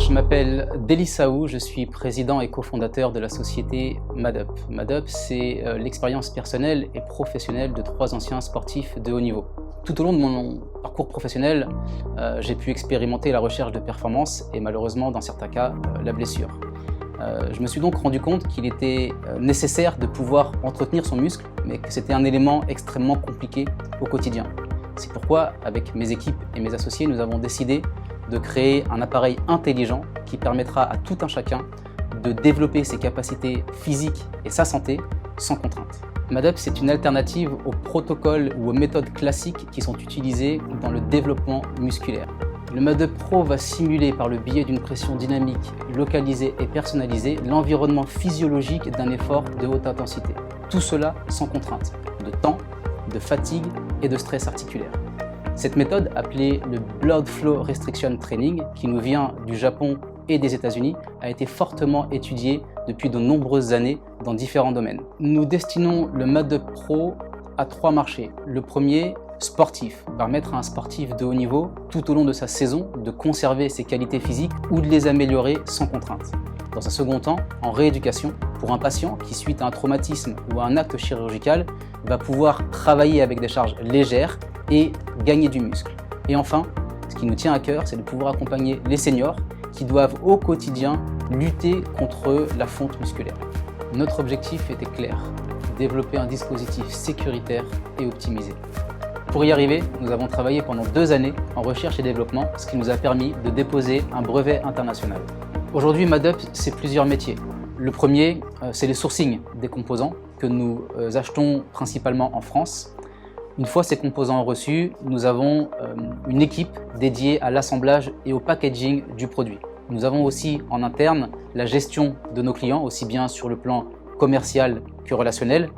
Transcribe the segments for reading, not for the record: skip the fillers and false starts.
Je m'appelle Delis Saou, je suis président et cofondateur de la société MADUP. MADUP, c'est l'expérience personnelle et professionnelle de 3 anciens sportifs de haut niveau. Tout au long de mon parcours professionnel, j'ai pu expérimenter la recherche de performance et malheureusement, dans certains cas, la blessure. Je me suis donc rendu compte qu'il était nécessaire de pouvoir entretenir son muscle, mais que c'était un élément extrêmement compliqué au quotidien. C'est pourquoi, avec mes équipes et mes associés, nous avons décidé de créer un appareil intelligent qui permettra à tout un chacun de développer ses capacités physiques et sa santé sans contrainte. MADUP, c'est une alternative aux protocoles ou aux méthodes classiques qui sont utilisées dans le développement musculaire. Le MADUP Pro va simuler par le biais d'une pression dynamique, localisée et personnalisée l'environnement physiologique d'un effort de haute intensité. Tout cela sans contrainte de temps, de fatigue et de stress articulaire. Cette méthode, appelée le Blood Flow Restriction Training, qui nous vient du Japon et des États-Unis, a été fortement étudiée depuis de nombreuses années dans différents domaines. Nous destinons le MADUP Pro à 3 marchés. Le premier, sportif, permettre à un sportif de haut niveau, tout au long de sa saison, de conserver ses qualités physiques ou de les améliorer sans contrainte. Dans un second temps, en rééducation, pour un patient qui, suite à un traumatisme ou à un acte chirurgical, va pouvoir travailler avec des charges légères et gagner du muscle. Et enfin, ce qui nous tient à cœur, c'est de pouvoir accompagner les seniors qui doivent au quotidien lutter contre la fonte musculaire. Notre objectif était clair, développer un dispositif sécuritaire et optimisé. Pour y arriver, nous avons travaillé pendant 2 années en recherche et développement, ce qui nous a permis de déposer un brevet international. Aujourd'hui, MADUP, c'est plusieurs métiers. Le premier, c'est le sourcing des composants que nous achetons principalement en France. Une fois ces composants reçus, nous avons une équipe dédiée à l'assemblage et au packaging du produit. Nous avons aussi en interne la gestion de nos clients, aussi bien sur le plan commercial que relationnel.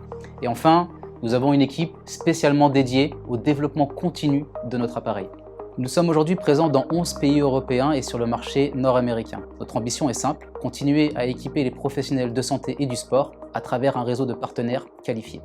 Et enfin, nous avons une équipe spécialement dédiée au développement continu de notre appareil. Nous sommes aujourd'hui présents dans 11 pays européens et sur le marché nord-américain. Notre ambition est simple, continuer à équiper les professionnels de santé et du sport à travers un réseau de partenaires qualifiés.